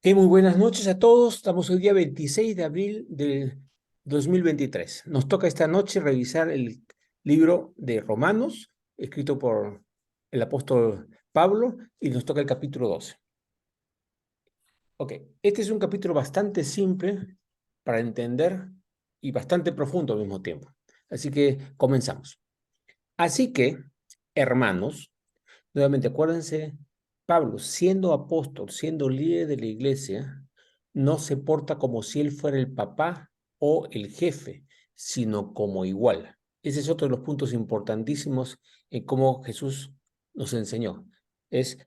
Muy buenas noches a todos. Estamos el día 26 de abril del 2023. Nos toca esta noche revisar el libro de Romanos, escrito por el apóstol Pablo, y nos toca el capítulo 12. Ok, este es un capítulo bastante simple para entender y bastante profundo al mismo tiempo. Así que comenzamos. Así que, hermanos, nuevamente, acuérdense, Pablo, siendo apóstol, siendo líder de la iglesia, no se porta como si él fuera el papá o el jefe, sino como igual. Ese es otro de los puntos importantísimos en cómo Jesús nos enseñó.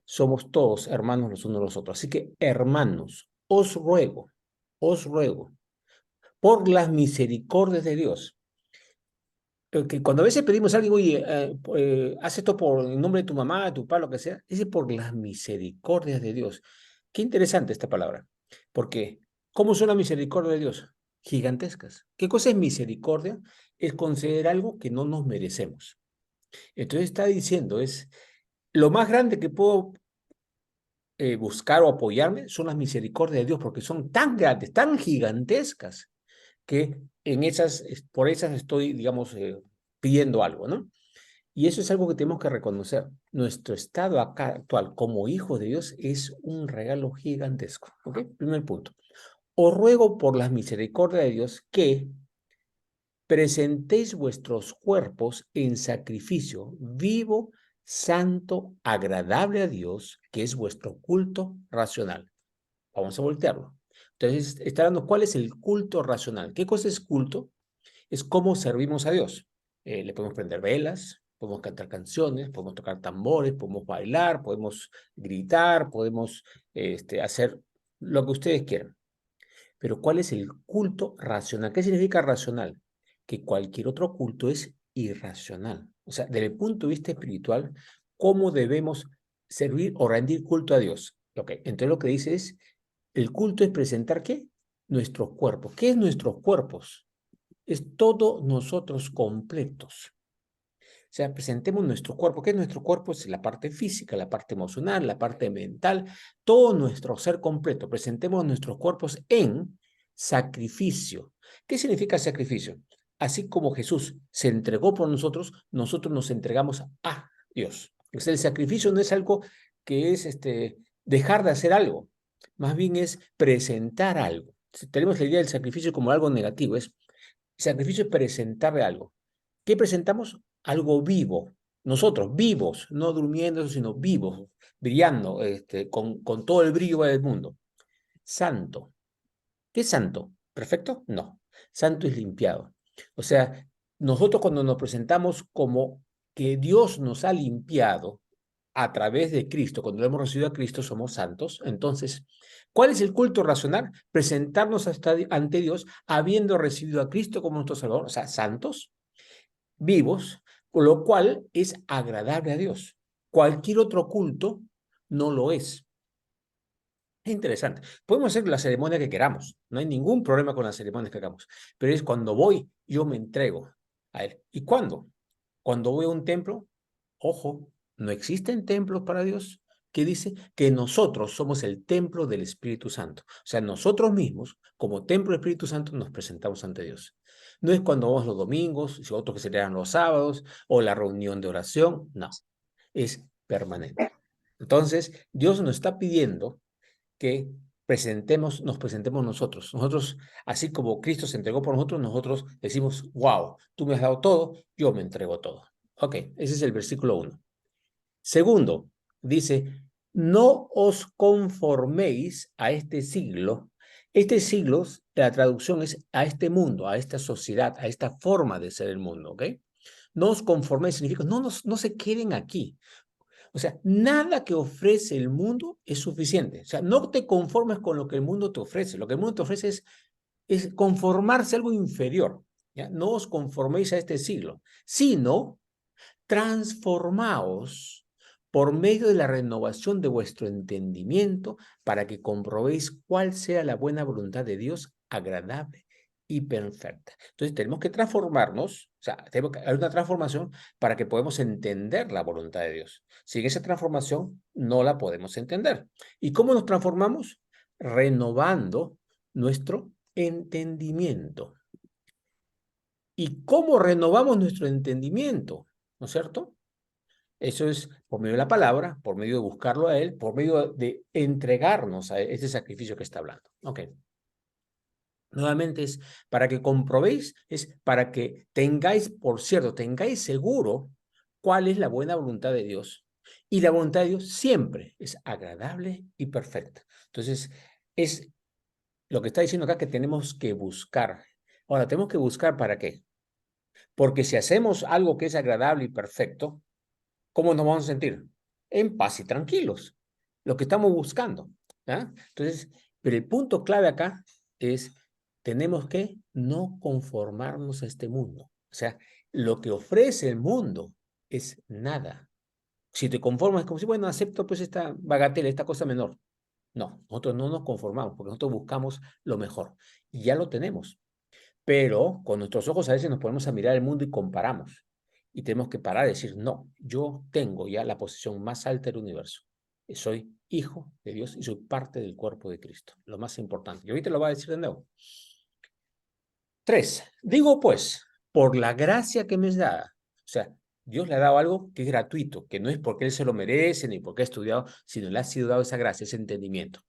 Somos todos hermanos los unos de los otros. Así que, hermanos, os ruego, por las misericordias de Dios, que cuando a veces pedimos a alguien, oye, haz esto por el nombre de tu mamá, de tu papá, lo que sea, dice por las misericordias de Dios. Qué interesante esta palabra, porque ¿cómo son las misericordias de Dios? Gigantescas. ¿Qué cosa es misericordia? Es conceder algo que no nos merecemos. Entonces está diciendo, es lo más grande que puedo buscar o apoyarme son las misericordias de Dios, porque son tan grandes, tan gigantescas, que por esas estoy, digamos, pidiendo algo, ¿no? Y eso es algo que tenemos que reconocer. Nuestro estado acá actual como hijos de Dios es un regalo gigantesco. ¿Ok? Primer punto. Os ruego por las misericordias de Dios que presentéis vuestros cuerpos en sacrificio vivo, santo, agradable a Dios, que es vuestro culto racional. Vamos a voltearlo. Entonces, está dando cuál es el culto racional. ¿Qué cosa es culto? Es cómo servimos a Dios. Le podemos prender velas, podemos cantar canciones, podemos tocar tambores, podemos bailar, podemos gritar, podemos hacer lo que ustedes quieran. Pero ¿cuál es el culto racional? ¿Qué significa racional? Que cualquier otro culto es irracional. O sea, desde el punto de vista espiritual, ¿cómo debemos servir o rendir culto a Dios? Ok, entonces lo que dice es, el culto es presentar ¿qué? Nuestros cuerpos. ¿Qué es nuestros cuerpos? Es todos nosotros completos. O sea, presentemos nuestro cuerpo. ¿Qué es nuestro cuerpo? Es la parte física, la parte emocional, la parte mental, todo nuestro ser completo. Presentemos nuestros cuerpos en sacrificio. ¿Qué significa sacrificio? Así como Jesús se entregó por nosotros, nosotros nos entregamos a Dios. O sea, el sacrificio no es algo que es dejar de hacer algo, más bien es presentar algo. Si tenemos la idea del sacrificio como algo negativo, es sacrificio es presentarle algo. ¿Qué presentamos? Algo vivo. Nosotros, vivos, no durmiendo, sino vivos, brillando, con todo el brillo del mundo. Santo. ¿Qué es santo? ¿Perfecto? No. Santo es limpiado. O sea, nosotros cuando nos presentamos como que Dios nos ha limpiado a través de Cristo, cuando hemos recibido a Cristo, somos santos. Entonces, ¿cuál es el culto racional? Presentarnos ante Dios habiendo recibido a Cristo como nuestro Salvador, o sea, santos, vivos, con lo cual es agradable a Dios. Cualquier otro culto no lo es. Es interesante. Podemos hacer la ceremonia que queramos. No hay ningún problema con las ceremonias que hagamos. Pero es cuando voy, yo me entrego a Él. ¿Y cuándo? Cuando voy a un templo, ojo, no existen templos para Dios. Que dice que nosotros somos el templo del Espíritu Santo. O sea, nosotros mismos, como templo del Espíritu Santo, nos presentamos ante Dios. No es cuando vamos los domingos, si otros que celebran los sábados, o la reunión de oración. No, es permanente. Entonces, Dios nos está pidiendo que nos presentemos nosotros. Nosotros, así como Cristo se entregó por nosotros, nosotros decimos, wow, tú me has dado todo, yo me entrego todo. Ok, ese es el versículo 1. Segundo, dice, no os conforméis a este siglo. Este siglo, la traducción es a este mundo, a esta sociedad, a esta forma de ser el mundo, ¿ok? No os conforméis significa, no se queden aquí. O sea, nada que ofrece el mundo es suficiente. O sea, no te conformes con lo que el mundo te ofrece. Lo que el mundo te ofrece es conformarse a algo inferior. ¿Ya? No os conforméis a este siglo, sino transformaos por medio de la renovación de vuestro entendimiento para que comprobéis cuál sea la buena voluntad de Dios, agradable y perfecta. Entonces tenemos que transformarnos, o sea, tenemos que haber una transformación para que podamos entender la voluntad de Dios. Sin esa transformación no la podemos entender. ¿Y cómo nos transformamos? renovando nuestro entendimiento. ¿Y cómo renovamos nuestro entendimiento? ¿No es cierto? Eso es por medio de la palabra, por medio de buscarlo a Él, por medio de entregarnos a ese sacrificio que está hablando. Ok. Nuevamente es para que comprobéis, es para que tengáis, por cierto, tengáis seguro cuál es la buena voluntad de Dios. Y la voluntad de Dios siempre es agradable y perfecta. Entonces, es lo que está diciendo acá que tenemos que buscar. Ahora, ¿tenemos que buscar para qué? Porque si hacemos algo que es agradable y perfecto, ¿cómo nos vamos a sentir? En paz y tranquilos. Lo que estamos buscando. ¿Ya? Entonces, pero el punto clave acá es, tenemos que no conformarnos a este mundo. O sea, lo que ofrece el mundo es nada. Si te conformas, es como si, bueno, acepto pues esta bagatela, esta cosa menor. No, nosotros no nos conformamos porque nosotros buscamos lo mejor. Y ya lo tenemos. Pero con nuestros ojos a veces nos ponemos a mirar el mundo y comparamos. Y tenemos que parar y decir, no, yo tengo ya la posición más alta del universo. Soy hijo de Dios y soy parte del cuerpo de Cristo. Lo más importante. Y ahorita lo va a decir de nuevo. 3. Digo pues, por la gracia que me es dada. O sea, Dios le ha dado algo que es gratuito, que no es porque Él se lo merece ni porque ha estudiado, sino le ha sido dado esa gracia, ese entendimiento.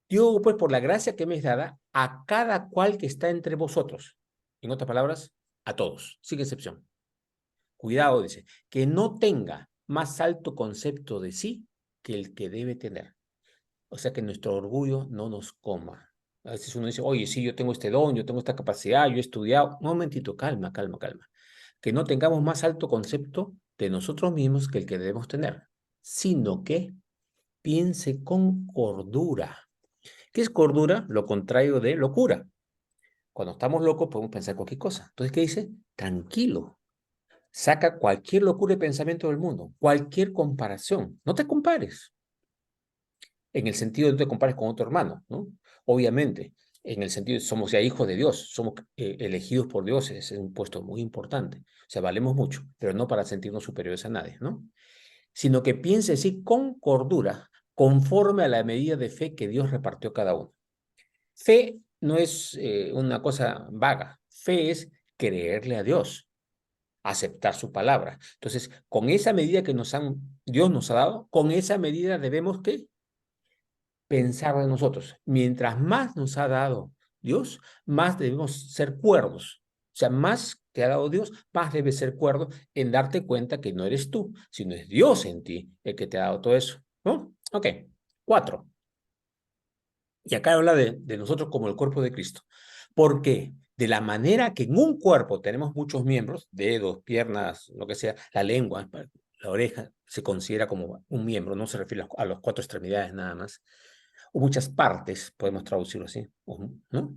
Digo, pues, por la gracia que me es dada a cada cual que está entre vosotros. En otras palabras, a todos, sin excepción. Cuidado, dice, que no tenga más alto concepto de sí que el que debe tener. O sea, que nuestro orgullo no nos coma. A veces uno dice, oye, sí, yo tengo este don, yo tengo esta capacidad, yo he estudiado. Un momentito, calma, calma, calma. Que no tengamos más alto concepto de nosotros mismos que el que debemos tener, sino que piense con cordura. ¿Qué es cordura? Lo contrario de locura. Cuando estamos locos podemos pensar cualquier cosa. Entonces, ¿qué dice? Tranquilo. Saca cualquier locura de pensamiento del mundo, cualquier comparación. No te compares. En el sentido de no te compares con otro hermano, ¿no? Obviamente, en el sentido de somos ya hijos de Dios, somos elegidos por Dios, es un puesto muy importante. O sea, valemos mucho, pero no para sentirnos superiores a nadie, ¿no? Sino que piense así con cordura, conforme a la medida de fe que Dios repartió a cada uno. Fe no es una cosa vaga. Fe es creerle a Dios, aceptar su palabra. Entonces, con esa medida que Dios nos ha dado, con esa medida debemos que pensar de nosotros. Mientras más nos ha dado Dios, más debemos ser cuerdos. O sea, más te ha dado Dios, más debes ser cuerdo en darte cuenta que no eres tú, sino es Dios en ti el que te ha dado todo eso. ¿No? Ok. 4. Y acá habla de nosotros como el cuerpo de Cristo. Porque de la manera que en un cuerpo tenemos muchos miembros, dedos, piernas, lo que sea, la lengua, la oreja se considera como un miembro, no se refiere a las 4 extremidades nada más, o muchas partes, podemos traducirlo así, ¿no?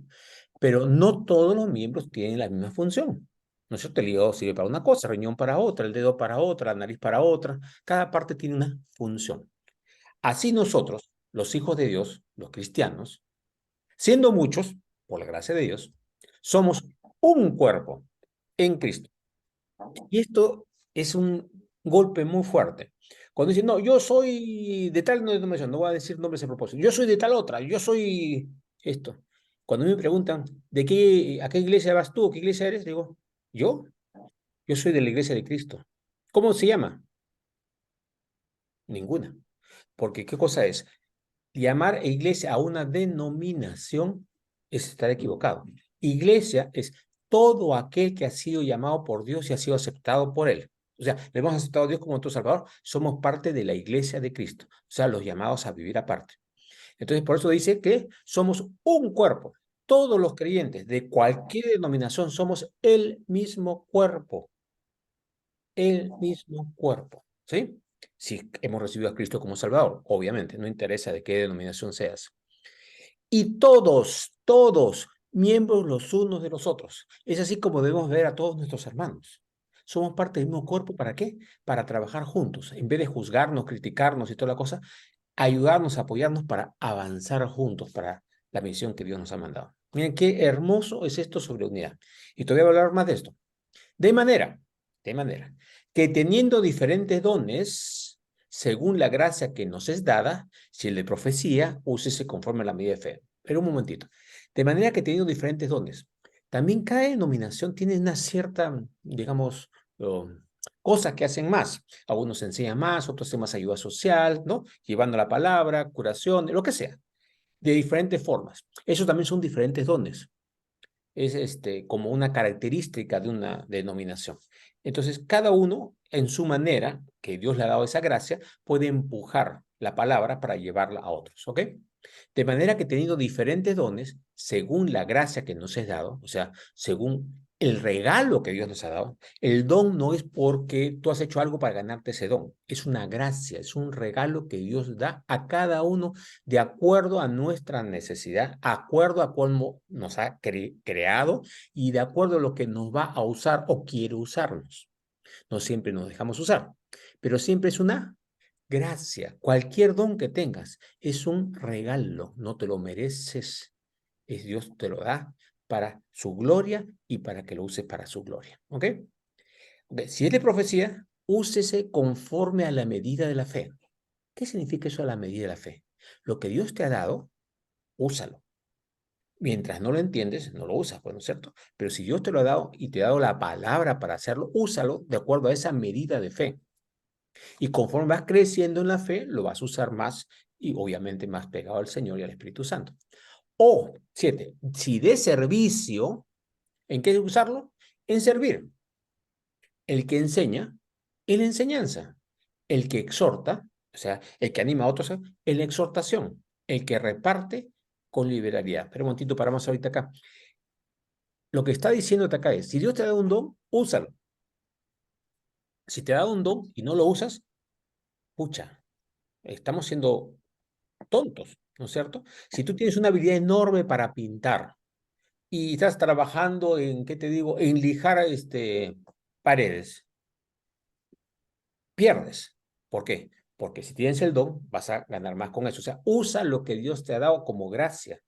Pero no todos los miembros tienen la misma función. ¿No es cierto? El hígado sirve para una cosa, el riñón para otra, el dedo para otra, la nariz para otra. Cada parte tiene una función. Así nosotros, los hijos de Dios, los cristianos, siendo muchos, por la gracia de Dios, somos un cuerpo en Cristo. Y esto es un golpe muy fuerte. Cuando dicen, no, yo soy de tal denominación, no voy a decir nombres a propósito, yo soy de tal otra, yo soy esto. Cuando me preguntan, ¿a qué iglesia vas tú? ¿Qué iglesia eres? Digo, yo soy de la iglesia de Cristo. ¿Cómo se llama? Ninguna. Porque ¿qué cosa es? Llamar iglesia a una denominación es estar equivocado. Iglesia es todo aquel que ha sido llamado por Dios y ha sido aceptado por Él. O sea, le hemos aceptado a Dios como nuestro Salvador, somos parte de la iglesia de Cristo, o sea, los llamados a vivir aparte. Entonces, por eso dice que somos un cuerpo. Todos los creyentes de cualquier denominación somos el mismo cuerpo, el mismo cuerpo, ¿sí? Si hemos recibido a Cristo como Salvador, obviamente, no interesa de qué denominación seas. Y todos, miembros los unos de los otros. Es así como debemos ver a todos nuestros hermanos. Somos parte del mismo cuerpo, ¿para qué? Para trabajar juntos. En vez de juzgarnos, criticarnos y toda la cosa, ayudarnos, apoyarnos para avanzar juntos para la misión que Dios nos ha mandado. Miren qué hermoso es esto sobre unidad. Y todavía voy a hablar más de esto. De manera que teniendo diferentes dones, según la gracia que nos es dada. Si el de profecía, úsese conforme a la medida de fe. Pero un momentito. De manera que teniendo diferentes dones, también cada denominación tiene una cierta, digamos, cosas que hacen más. Algunos enseñan más, otros hacen más ayuda social, ¿no? Llevando la palabra, curación, lo que sea, de diferentes formas. Esos también son diferentes dones. Es como una característica de una denominación. Entonces, cada uno, en su manera, que Dios le ha dado esa gracia, puede empujar la palabra para llevarla a otros, ¿ok? De manera que teniendo diferentes dones, según la gracia que nos es dado, o sea, según el regalo que Dios nos ha dado, el don no es porque tú has hecho algo para ganarte ese don, es una gracia, es un regalo que Dios da a cada uno de acuerdo a nuestra necesidad, de acuerdo a cómo nos ha creado y de acuerdo a lo que nos va a usar o quiere usarnos. No siempre nos dejamos usar, pero siempre es una gracia. Cualquier don que tengas es un regalo, no te lo mereces. Es Dios te lo da para su gloria y para que lo uses para su gloria. ¿Ok? Okay. Si es de profecía, úsese conforme a la medida de la fe. ¿Qué significa eso a la medida de la fe? Lo que Dios te ha dado, úsalo. Mientras no lo entiendes, no lo usas, pues, ¿no es cierto? Pero si Dios te lo ha dado y te ha dado la palabra para hacerlo, úsalo de acuerdo a esa medida de fe. Y conforme vas creciendo en la fe, lo vas a usar más y obviamente más pegado al Señor y al Espíritu Santo. O, 7, si de servicio, ¿en qué usarlo? En servir. El que enseña, en la enseñanza. El que exhorta, o sea, el que anima a otros, en la exhortación. El que reparte, con liberalidad. Pero un momentito, paramos ahorita acá. Lo que está diciéndote acá es, si Dios te da un don, úsalo. Si te da un don y no lo usas, pucha, estamos siendo tontos, ¿no es cierto? Si tú tienes una habilidad enorme para pintar y estás trabajando en, ¿qué te digo?, en lijar paredes, pierdes. ¿Por qué? Porque si tienes el don, vas a ganar más con eso. O sea, usa lo que Dios te ha dado como gracia.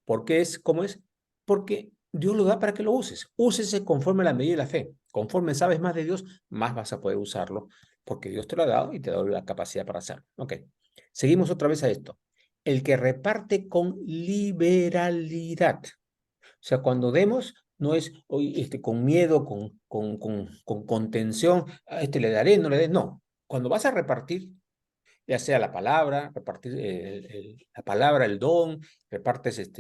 ¿Por qué es como es? Porque Dios lo da para que lo uses. Úsese conforme a la medida de la fe. Conforme sabes más de Dios, más vas a poder usarlo, porque Dios te lo ha dado y te ha dado la capacidad para hacerlo. Ok. Seguimos otra vez a esto. El que reparte con liberalidad. O sea, cuando demos, no es hoy, con miedo, con contención, a este le daré, no le daré. No. Cuando vas a repartir, ya sea la palabra, repartir la palabra, el don, repartes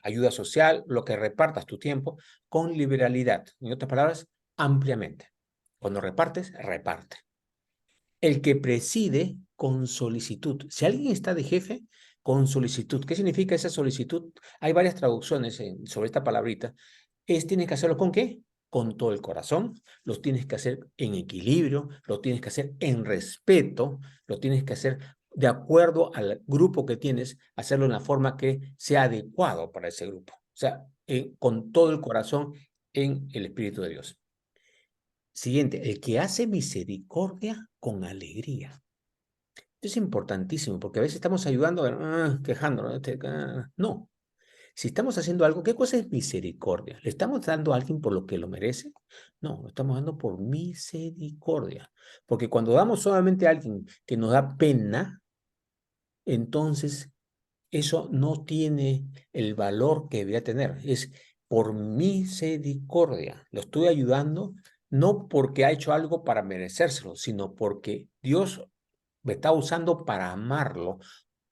ayuda social, lo que repartas tu tiempo, con liberalidad. En otras palabras, ampliamente. Cuando repartes, reparte. El que preside con solicitud. Si alguien está de jefe, con solicitud. ¿Qué significa esa solicitud? Hay varias traducciones sobre esta palabrita. Tienes que hacerlo ¿con qué? Con todo el corazón, lo tienes que hacer en equilibrio, lo tienes que hacer en respeto, lo tienes que hacer de acuerdo al grupo que tienes, hacerlo en la forma que sea adecuado para ese grupo. O sea, con todo el corazón en el Espíritu de Dios. Siguiente, el que hace misericordia con alegría. Esto es importantísimo porque a veces estamos ayudando, quejándonos. No, si estamos haciendo algo, ¿qué cosa es misericordia? ¿Le estamos dando a alguien por lo que lo merece? No, lo estamos dando por misericordia. Porque cuando damos solamente a alguien que nos da pena, entonces eso no tiene el valor que debería tener. Es por misericordia. Lo estoy ayudando no porque ha hecho algo para merecérselo, sino porque Dios me está usando para amarlo,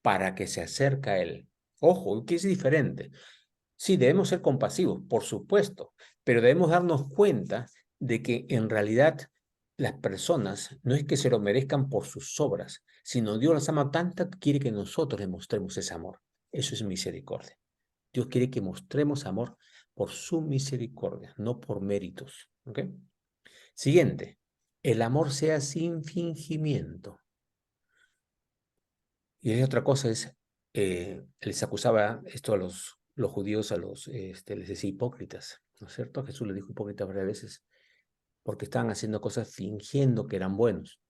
para que se acerque a Él. Ojo, que es diferente. Sí, debemos ser compasivos, por supuesto, pero debemos darnos cuenta de que en realidad las personas no es que se lo merezcan por sus obras, sino Dios las ama tanto que quiere que nosotros le mostremos ese amor. Eso es misericordia. Dios quiere que mostremos amor por su misericordia, no por méritos. ¿Ok? Siguiente, el amor sea sin fingimiento. Y hay otra cosa, les acusaba esto a los judíos, les decía hipócritas, ¿no es cierto? Jesús les dijo hipócritas varias veces, porque estaban haciendo cosas fingiendo que eran buenos.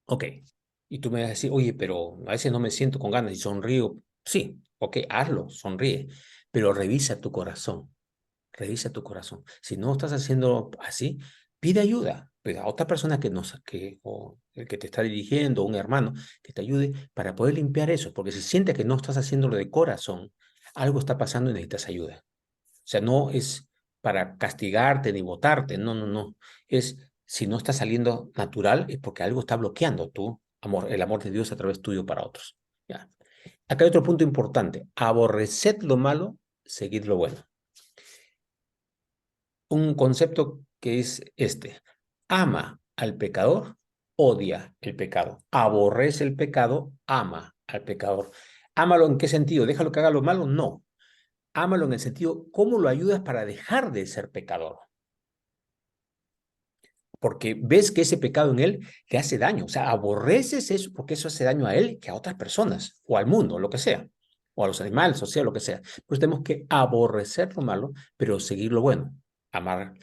Ok, y tú me vas a decir, oye, pero a veces no me siento con ganas y sonrío. Sí, ok, hazlo, sonríe, pero revisa tu corazón, revisa tu corazón. Si no estás haciendo así, pide ayuda, pide a otra persona que nos, que, o el que te está dirigiendo, un hermano, que te ayude para poder limpiar eso, porque si sientes que no estás haciéndolo de corazón, algo está pasando y necesitas ayuda. O sea, no es para castigarte ni botarte, no, no, no. Es, si no está saliendo natural, es porque algo está bloqueando tu amor, el amor de Dios a través tuyo para otros. ¿Ya? Acá hay otro punto importante. Aborreced lo malo, seguid lo bueno. Un concepto que es este. Ama al pecador, odia el pecado. Aborrece el pecado, ama al pecador. ¿Ámalo en qué sentido? ¿Déjalo que haga lo malo? No. Ámalo en el sentido, ¿cómo lo ayudas para dejar de ser pecador? Porque ves que ese pecado en él le hace daño. O sea, aborreces eso porque eso hace daño a él que a otras personas, o al mundo, lo que sea, o a los animales, o sea, lo que sea. Pues tenemos que aborrecer lo malo, pero seguir lo bueno. Amar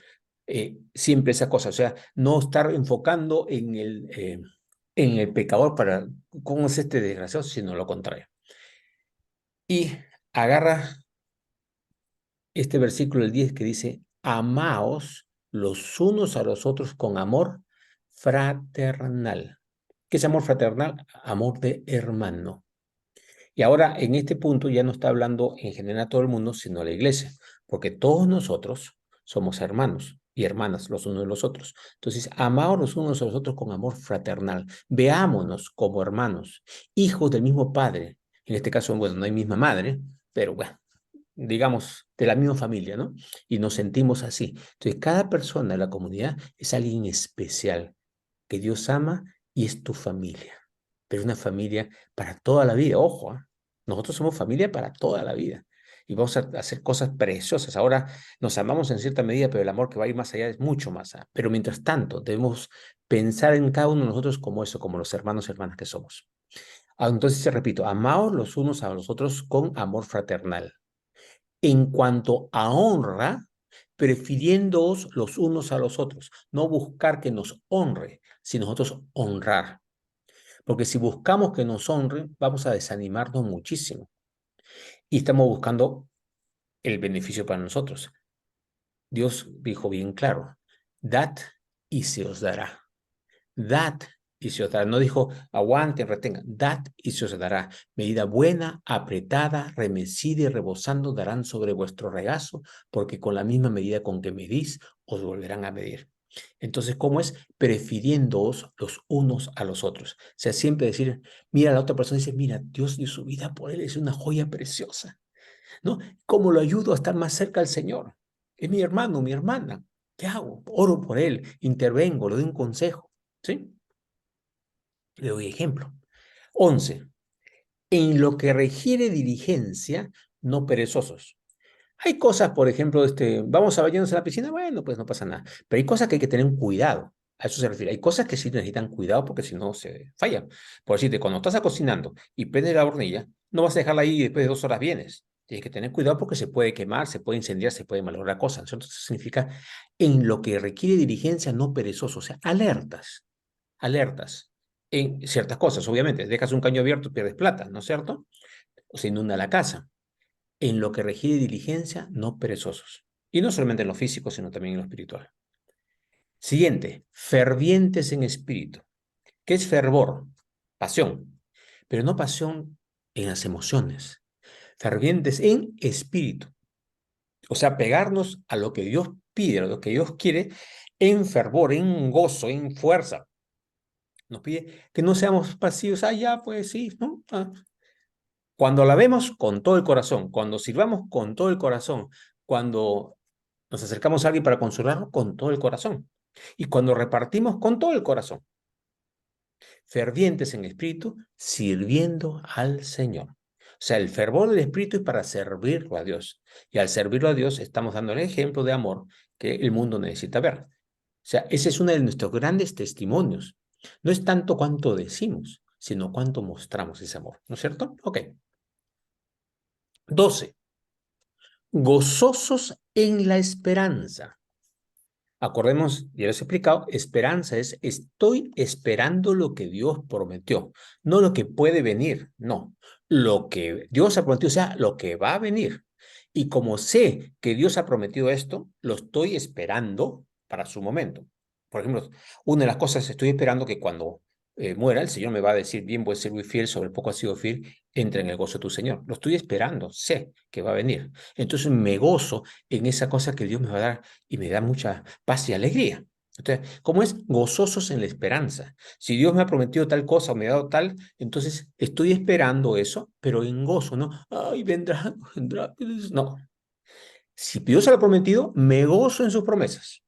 siempre esa cosa. O sea, no estar enfocando en el pecador para cómo es este desgraciado, sino lo contrario. Y agarra este versículo, el 10, que dice, amaos los unos a los otros con amor fraternal. ¿Qué es amor fraternal? Amor de hermano. Y ahora en este punto ya no está hablando en general a todo el mundo, sino a la iglesia, porque todos nosotros somos hermanos y hermanas los unos de los otros. Entonces, amaos los unos a los otros con amor fraternal. Veámonos como hermanos, hijos del mismo padre. En este caso, bueno, no hay misma madre, pero bueno, digamos, de la misma familia, ¿no? Y nos sentimos así. Entonces, cada persona de la comunidad es alguien especial que Dios ama y es tu familia. Pero es una familia para toda la vida, ojo, ¿ah? Nosotros somos familia para toda la vida. Y vamos a hacer cosas preciosas. Ahora nos amamos en cierta medida, pero el amor que va a ir más allá es mucho más allá. Pero mientras tanto, debemos pensar en cada uno de nosotros como eso, como los hermanos y hermanas que somos. Entonces, se repito, amaos los unos a los otros con amor fraternal. En cuanto a honra, prefiriéndoos los unos a los otros, no buscar que nos honre, sino nosotros honrar. Porque si buscamos que nos honren, vamos a desanimarnos muchísimo. Y estamos buscando el beneficio para nosotros. Dios dijo bien claro, dad y se os dará. Dad y se os dará. No dijo aguanten, retengan. Dad y se os dará. Medida buena, apretada, remecida y rebosando darán sobre vuestro regazo, porque con la misma medida con que medís, os volverán a medir. Entonces, ¿cómo es? Prefiriéndoos los unos a los otros. O sea, siempre decir, mira a la otra persona y dice, mira, Dios dio su vida por él, es una joya preciosa, ¿no? ¿Cómo lo ayudo a estar más cerca al Señor? Es mi hermano, mi hermana. ¿Qué hago? Oro por él, intervengo, le doy un consejo, ¿sí? Le doy ejemplo. 11. En lo que requiere diligencia, no perezosos. Hay cosas, por ejemplo, vamos a bañarnos en la piscina, bueno, pues no pasa nada. Pero hay cosas que hay que tener cuidado. A eso se refiere. Hay cosas que sí necesitan cuidado porque si no se falla. Por decirte, cuando estás cocinando y prendes la hornilla, no vas a dejarla ahí y después de 2 horas vienes. Tienes que tener cuidado porque se puede quemar, se puede incendiar, se puede malograr cosas. Entonces, eso significa en lo que requiere diligencia, no perezoso. O sea, alertas, alertas en ciertas cosas. Obviamente, dejas un caño abierto, pierdes plata, ¿no es cierto? O se inunda la casa. En lo que requiere diligencia, no perezosos. Y no solamente en lo físico, sino también en lo espiritual. Siguiente, fervientes en espíritu. ¿Qué es fervor? Pasión, pero no pasión en las emociones. Fervientes en espíritu. O sea, pegarnos a lo que Dios pide, a lo que Dios quiere, en fervor, en gozo, en fuerza. Nos pide que no seamos pasivos. Ya, pues sí, ¿no? Cuando la vemos con todo el corazón, cuando sirvamos con todo el corazón, cuando nos acercamos a alguien para consolarlo con todo el corazón. Y cuando repartimos con todo el corazón, fervientes en espíritu, sirviendo al Señor. O sea, el fervor del espíritu es para servirlo a Dios. Y al servirlo a Dios estamos dando el ejemplo de amor que el mundo necesita ver. O sea, ese es uno de nuestros grandes testimonios. No es tanto cuánto decimos, sino cuánto mostramos ese amor. ¿No es cierto? Ok. 12. Gozosos en la esperanza. Acordemos, ya les he explicado, esperanza es estoy esperando lo que Dios prometió, no lo que puede venir, no, lo que Dios ha prometido, o sea, lo que va a venir. Y como sé que Dios ha prometido esto, lo estoy esperando para su momento. Por ejemplo, una de las cosas, estoy esperando que cuando muera, el Señor me va a decir, bien, buen siervo y fiel, sobre poco has sido fiel, entra en el gozo de tu Señor. Lo estoy esperando, sé que va a venir. Entonces me gozo en esa cosa que Dios me va a dar y me da mucha paz y alegría. Entonces, ¿cómo es? Gozosos en la esperanza. Si Dios me ha prometido tal cosa o me ha dado tal, entonces estoy esperando eso, pero en gozo, ¿no? Ay, vendrá, vendrá. No. Si Dios se lo ha prometido, me gozo en sus promesas.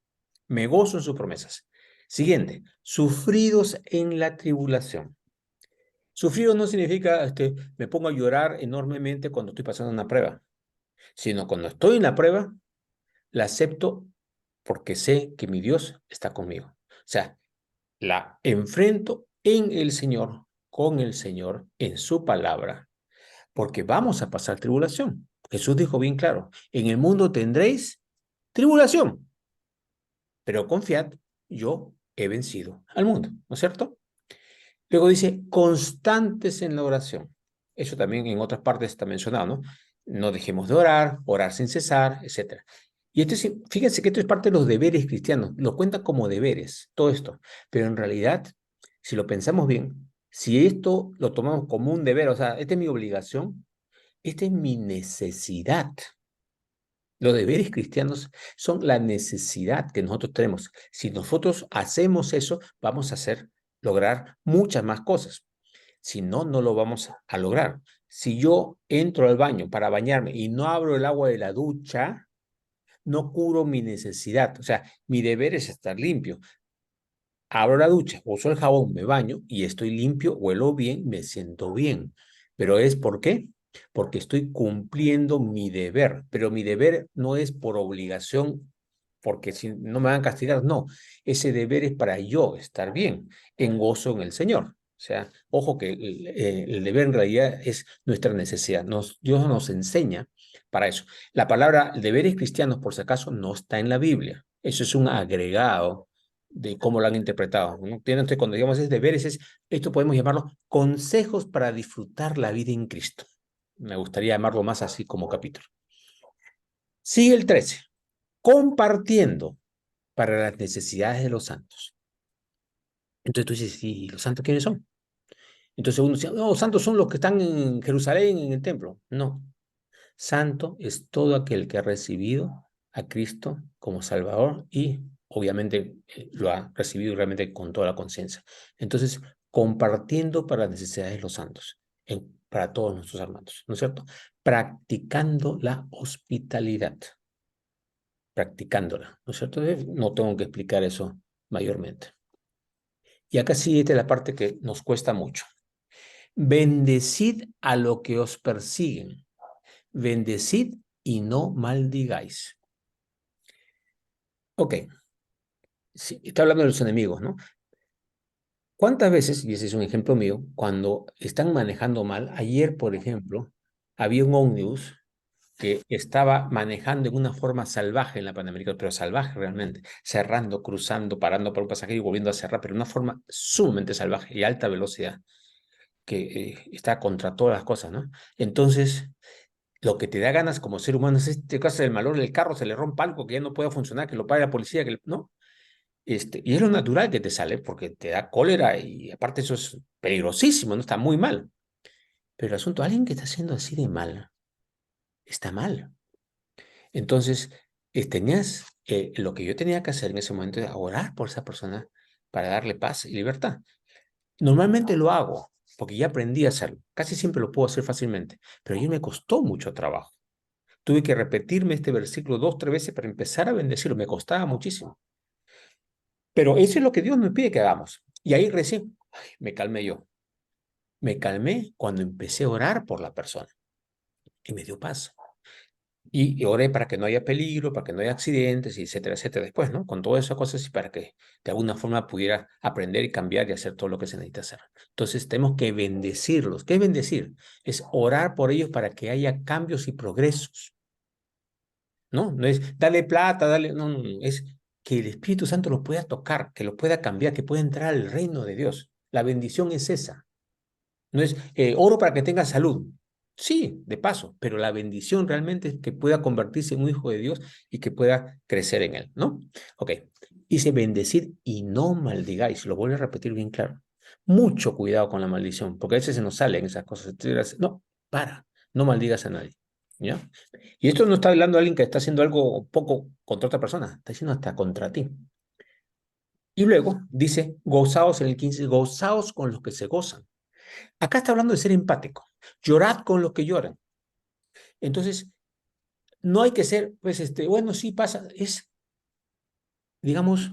Me gozo en sus promesas. Siguiente, sufridos en la tribulación. Sufrido no significa me pongo a llorar enormemente cuando estoy pasando una prueba, sino cuando estoy en la prueba, la acepto porque sé que mi Dios está conmigo. O sea, la enfrento en el Señor, con el Señor, en su palabra, porque vamos a pasar tribulación. Jesús dijo bien claro, en el mundo tendréis tribulación, pero confiad, yo he vencido al mundo, ¿no es cierto? Luego dice, constantes en la oración. Eso también en otras partes está mencionado, ¿no? No dejemos de orar, orar sin cesar, etcétera. Y esto es, fíjense que esto es parte de los deberes cristianos, lo cuentan como deberes, todo esto. Pero en realidad, si lo pensamos bien, si esto lo tomamos como un deber, o sea, esta es mi obligación, esta es mi necesidad. Los deberes cristianos son la necesidad que nosotros tenemos. Si nosotros hacemos eso, vamos a lograr muchas más cosas. Si no, no lo vamos a lograr. Si yo entro al baño para bañarme y no abro el agua de la ducha, no cubro mi necesidad. O sea, mi deber es estar limpio. Abro la ducha, uso el jabón, me baño y estoy limpio, huelo bien, me siento bien. Pero ¿es por qué? Porque estoy cumpliendo mi deber. Pero mi deber no es por obligación, porque si no me van a castigar, no. Ese deber es para yo estar bien, en gozo en el Señor. O sea, ojo que el deber en realidad es nuestra necesidad. Dios nos enseña para eso. La palabra deberes cristianos, por si acaso, no está en la Biblia. Eso es un agregado de cómo lo han interpretado, ¿no? Entonces, cuando digamos es deberes, esto podemos llamarlo consejos para disfrutar la vida en Cristo. Me gustaría llamarlo más así como capítulo. Sigue el 13, compartiendo para las necesidades de los santos. Entonces tú dices, ¿y los santos quiénes son? Entonces uno dice, no, santos son los que están en Jerusalén, en el templo. No, santo es todo aquel que ha recibido a Cristo como Salvador y obviamente lo ha recibido realmente con toda la conciencia. Entonces, compartiendo para las necesidades de los santos, para todos nuestros hermanos, ¿no es cierto? Practicando la hospitalidad, practicándola, ¿no es cierto? No tengo que explicar eso mayormente. Y acá sí, esta es la parte que nos cuesta mucho. Bendecid a lo que os persiguen. Bendecid y no maldigáis. Ok, sí, está hablando de los enemigos, ¿no? ¿Cuántas veces, y ese es un ejemplo mío, cuando están manejando mal, ayer, por ejemplo, había un ómnibus que estaba manejando en una forma salvaje en la Panamericana, pero salvaje realmente, cerrando, cruzando, parando para un pasajero y volviendo a cerrar, pero de una forma sumamente salvaje y alta velocidad, que está contra todas las cosas, ¿no? Entonces, lo que te da ganas como ser humano es este caso del malor del carro, se le rompa algo que ya no pueda funcionar, que lo pague la policía, ¿no? Y es lo natural que te sale porque te da cólera y aparte eso es peligrosísimo, ¿no? Está muy mal. Pero el asunto, alguien que está haciendo así de mal, está mal. Entonces, lo que yo tenía que hacer en ese momento era orar por esa persona para darle paz y libertad. Normalmente lo hago porque ya aprendí a hacerlo. Casi siempre lo puedo hacer fácilmente, pero a mí me costó mucho trabajo. Tuve que repetirme este versículo 2, 3 veces para empezar a bendecirlo. Me costaba muchísimo. Pero eso es lo que Dios me pide que hagamos. Y ahí recién me calmé yo. Me calmé cuando empecé a orar por la persona y me dio paz. Y oré para que no haya peligro, para que no haya accidentes, y etcétera, etcétera, después, ¿no? Con todas esas cosas y para que de alguna forma pudiera aprender y cambiar y hacer todo lo que se necesita hacer. Entonces tenemos que bendecirlos. ¿Qué es bendecir? Es orar por ellos para que haya cambios y progresos, ¿no? No es darle plata, darle, no, no, no, es que el Espíritu Santo los pueda tocar, que los pueda cambiar, que pueda entrar al reino de Dios. La bendición es esa. No es oro para que tenga salud. Sí, de paso, pero la bendición realmente es que pueda convertirse en un hijo de Dios y que pueda crecer en él, ¿no? Ok, dice bendecir y no maldigáis, lo vuelvo a repetir bien claro, Mucho cuidado con la maldición, porque a veces se nos salen esas cosas. No, no maldigas a nadie. ¿Ya? Y esto no está hablando de alguien que está haciendo algo poco contra otra persona, está diciendo hasta contra ti. Y luego dice, gozaos en el 15, gozaos con los que se gozan. Acá está hablando de ser empático. Llorad con los que lloran. Entonces, no hay que ser, pues, bueno, sí pasa, es, digamos,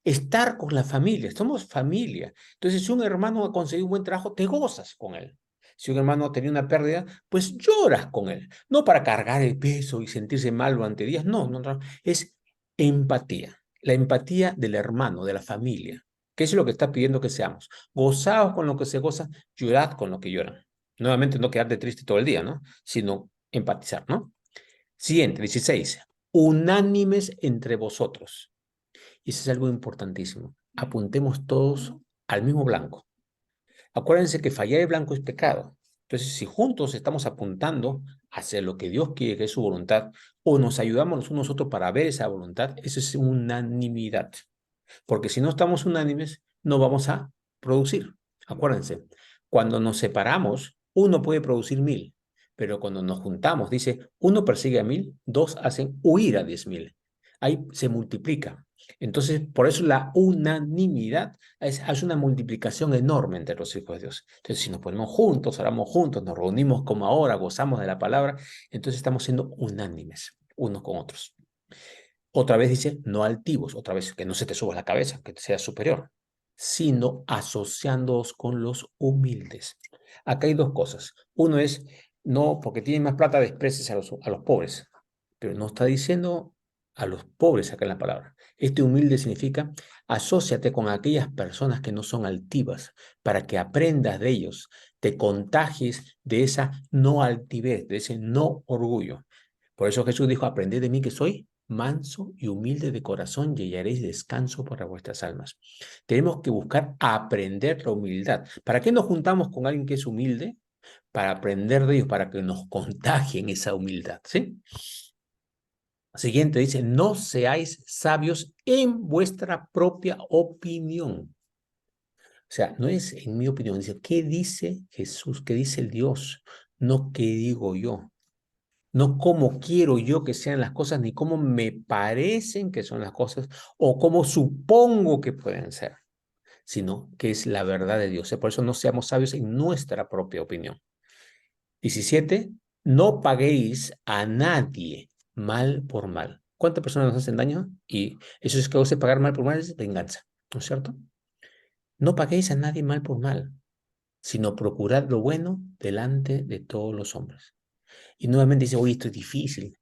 estar con la familia. Somos familia. Entonces, si un hermano ha conseguido un buen trabajo, te gozas con él. Si un hermano ha tenido una pérdida, pues lloras con él. No para cargar el peso y sentirse mal durante días. No, no, no. Es empatía. La empatía del hermano, de la familia. ¿Qué es lo que está pidiendo que seamos? Gozaos con lo que se goza, llorad con lo que lloran. Nuevamente, no quedarte triste todo el día, ¿no? Sino empatizar, ¿no? Siguiente, 16. Unánimes entre vosotros. Y eso es algo importantísimo. Apuntemos todos al mismo blanco. Acuérdense que fallar el blanco es pecado. Entonces, si juntos estamos apuntando hacia lo que Dios quiere, que es su voluntad, o nos ayudamos los unos a otros para ver esa voluntad, eso es unanimidad. Porque si no estamos unánimes, no vamos a producir. Acuérdense, cuando nos separamos, uno puede producir 1000, pero cuando nos juntamos, dice, uno persigue a 1000, dos hacen huir a 10,000. Ahí se multiplica. Entonces, por eso la unanimidad es una multiplicación enorme entre los hijos de Dios. Entonces, si nos ponemos juntos, oramos juntos, nos reunimos como ahora, gozamos de la palabra, entonces estamos siendo unánimes unos con otros. Otra vez dice, no altivos, otra vez que no se te suba la cabeza, que seas superior, sino asociándoos con los humildes. Acá hay dos cosas. Uno es, no, porque tienen más plata, desprecies a los pobres, pero no está diciendo a los pobres acá en la palabra. Este humilde significa, asóciate con aquellas personas que no son altivas, para que aprendas de ellos, te contagies de esa no altivez, de ese no orgullo. Por eso Jesús dijo, aprended de mí que soy manso y humilde de corazón y hallaréis descanso para vuestras almas. Tenemos que buscar aprender la humildad. ¿Para qué nos juntamos con alguien que es humilde? Para aprender de ellos, para que nos contagien esa humildad, ¿sí? Siguiente dice, no seáis sabios en vuestra propia opinión. O sea, no es en mi opinión, dice, ¿qué dice Jesús? ¿Qué dice el Dios? No qué digo yo. No cómo quiero yo que sean las cosas, ni cómo me parecen que son las cosas, o cómo supongo que pueden ser, sino que es la verdad de Dios. Por eso no seamos sabios en nuestra propia opinión. 17. No paguéis a nadie mal por mal. ¿Cuántas personas nos hacen daño? Y eso es que vos pagar mal por mal es venganza, ¿no es cierto? No paguéis a nadie mal por mal, sino procurad lo bueno delante de todos los hombres. Y nuevamente dice, oye, esto es difícil.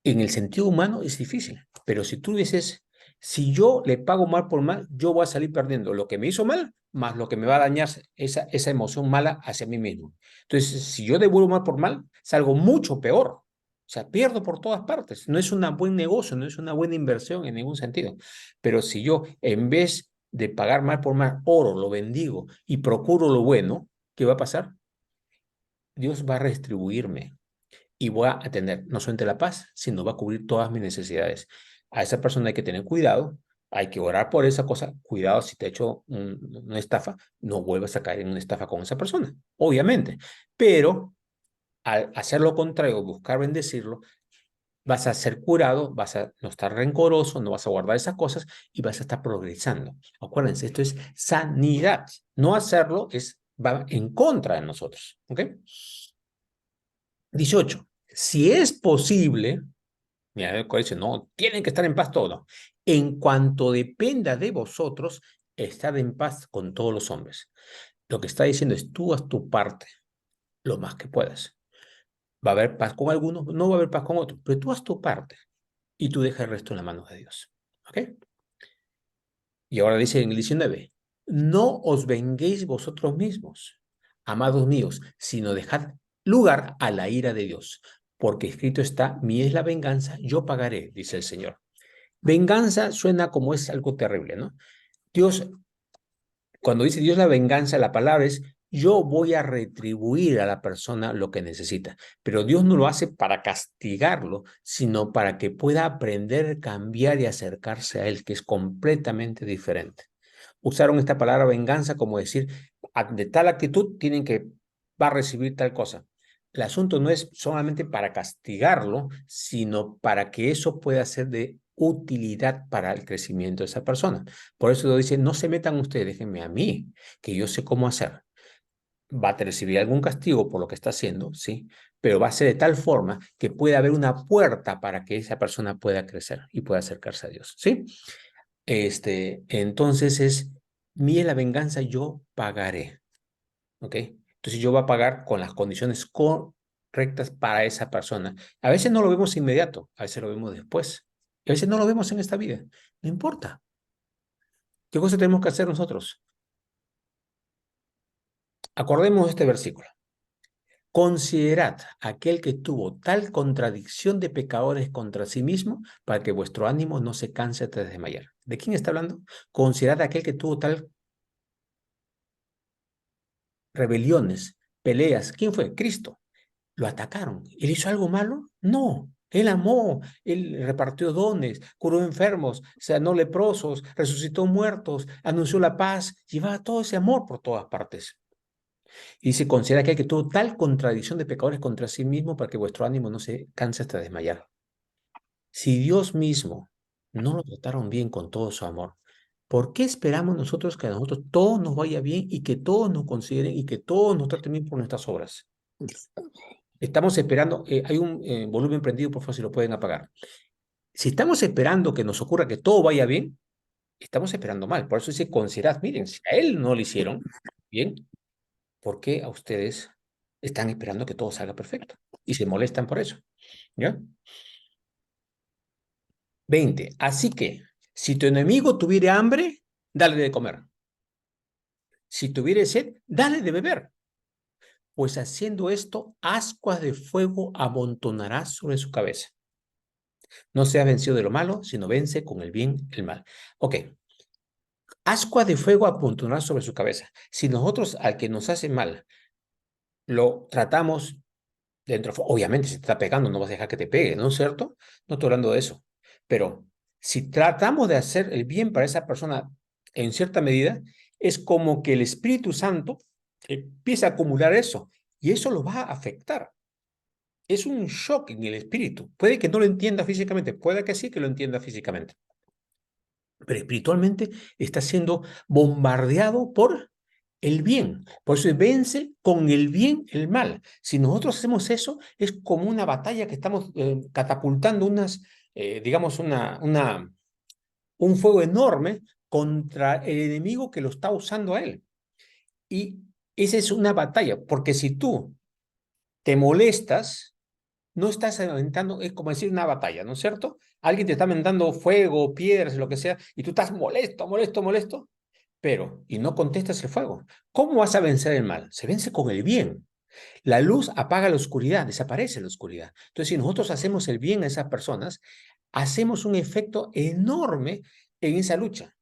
En el sentido humano es difícil, pero si tú dices, si yo le pago mal por mal, yo voy a salir perdiendo lo que me hizo mal, más lo que me va a dañar esa emoción mala hacia mí mismo. Entonces, si yo devuelvo mal por mal, salgo mucho peor. O sea, pierdo por todas partes. No es un buen negocio, no es una buena inversión en ningún sentido. Pero si yo, en vez de pagar mal por mal, oro, lo bendigo y procuro lo bueno, ¿qué va a pasar? Dios va a retribuirme y voy a tener no solamente la paz, sino va a cubrir todas mis necesidades. A esa persona hay que tener cuidado, hay que orar por esa cosa. Cuidado si te he hecho una estafa, no vuelvas a caer en una estafa con esa persona, obviamente. Pero al hacer lo contrario, buscar bendecirlo, vas a ser curado, vas a no estar rencoroso, no vas a guardar esas cosas y vas a estar progresando. Acuérdense, esto es sanidad. No hacerlo va en contra de nosotros. ¿Ok? 18. Si es posible, mira, el cual dice, no, tienen que estar en paz todos. En cuanto dependa de vosotros, estar en paz con todos los hombres. Lo que está diciendo es, tú haz tu parte lo más que puedas. Va a haber paz con algunos, no va a haber paz con otros, pero tú haz tu parte y tú deja el resto en la mano de Dios. ¿Ok? Y ahora dice en el 19, no os venguéis vosotros mismos, amados míos, sino dejad lugar a la ira de Dios, porque escrito está, mía es la venganza, yo pagaré, dice el Señor. Venganza suena como es algo terrible, ¿no? Dios, cuando dice Dios la venganza, la palabra es yo voy a retribuir a la persona lo que necesita. Pero Dios no lo hace para castigarlo, sino para que pueda aprender, cambiar y acercarse a Él, que es completamente diferente. usaron esta palabra venganza como decir, de tal actitud va a recibir tal cosa. El asunto no es solamente para castigarlo, sino para que eso pueda ser de utilidad para el crecimiento de esa persona. Por eso lo dice, no se metan ustedes, déjenme a mí, que yo sé cómo hacer. Va a recibir algún castigo por lo que está haciendo, ¿sí? Pero va a ser de tal forma que pueda haber una puerta para que esa persona pueda crecer y pueda acercarse a Dios, ¿sí? Entonces mía la venganza, yo pagaré, ¿ok? Entonces yo voy a pagar con las condiciones correctas para esa persona. A veces no lo vemos inmediato, a veces lo vemos después. A veces no lo vemos en esta vida. No importa. ¿Qué cosa tenemos que hacer nosotros? Acordemos de este versículo. Considerad aquel que tuvo tal contradicción de pecadores contra sí mismo para que vuestro ánimo no se canse hasta desmayar. ¿De quién está hablando? Considerad aquel que tuvo tal rebeliones, peleas. ¿Quién fue? Cristo. ¿Lo atacaron? ¿Él hizo algo malo? No. Él amó, él repartió dones, curó enfermos, sanó leprosos, resucitó muertos, anunció la paz, llevaba todo ese amor por todas partes. Y se considera que tuvo tal contradicción de pecadores contra sí mismo para que vuestro ánimo no se canse hasta desmayar. Si Dios mismo no lo trataron bien con todo su amor, ¿por qué esperamos nosotros que a nosotros todo nos vaya bien y que todos nos consideren y que todos nos traten bien por nuestras obras? Estamos esperando, hay un volumen prendido, por favor, si lo pueden apagar. Si estamos esperando que nos ocurra que todo vaya bien, estamos esperando mal. Por eso dice, considerad, miren, si a él no le hicieron bien, ¿por qué a ustedes están esperando que todo salga perfecto? Y se molestan por eso. ¿Ya? 20. Así que, si tu enemigo tuviere hambre, dale de comer. Si tuviere sed, dale de beber. Pues haciendo esto, ascuas de fuego amontonarás sobre su cabeza. No seas vencido de lo malo, sino vence con el bien el mal. Ok. Ascuas de fuego amontonarás sobre su cabeza. Si nosotros al que nos hace mal lo tratamos dentro, obviamente, si te está pegando, no vas a dejar que te pegue, ¿no es cierto? No estoy hablando de eso. Pero si tratamos de hacer el bien para esa persona en cierta medida, es como que el Espíritu Santo empieza a acumular eso y eso lo va a afectar. Es un shock en el espíritu. Puede que no lo entienda físicamente, puede que sí que lo entienda físicamente, pero espiritualmente está siendo bombardeado por el bien. Por eso vence con el bien el mal. Si nosotros hacemos eso, es como una batalla que estamos catapultando digamos, un fuego enorme contra el enemigo que lo está usando a él. Y esa es una batalla, porque si tú te molestas, no estás aventando, es como decir una batalla, ¿no es cierto? Alguien te está aventando fuego, piedras, lo que sea, y tú estás molesto, molesto, molesto, y no contestas el fuego. ¿Cómo vas a vencer el mal? Se vence con el bien. La luz apaga la oscuridad, desaparece la oscuridad. Entonces, si nosotros hacemos el bien a esas personas, hacemos un efecto enorme en esa lucha.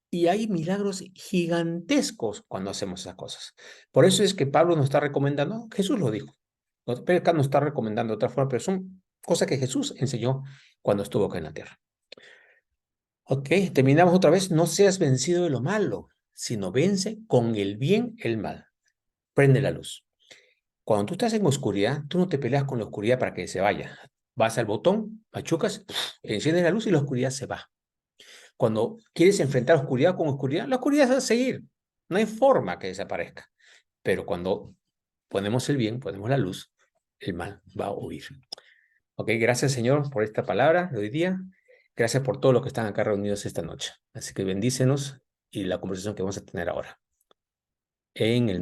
Y hay milagros gigantescos cuando hacemos esas cosas. Por eso es que Pablo nos está recomendando, Jesús lo dijo, pero acá nos está recomendando de otra forma, pero son cosas que Jesús enseñó cuando estuvo acá en la tierra. Ok, terminamos otra vez. No seas vencido de lo malo, sino vence con el bien el mal. Prende la luz. Cuando tú estás en oscuridad, tú no te peleas con la oscuridad para que se vaya. Vas al botón, machucas, enciendes la luz y la oscuridad se va. Cuando quieres enfrentar oscuridad con oscuridad, la oscuridad va a seguir. No hay forma que desaparezca. Pero cuando ponemos el bien, ponemos la luz, el mal va a huir. Ok, gracias Señor por esta palabra de hoy día. Gracias por todos los que están acá reunidos esta noche. Así que bendícenos y la conversación que vamos a tener ahora. En el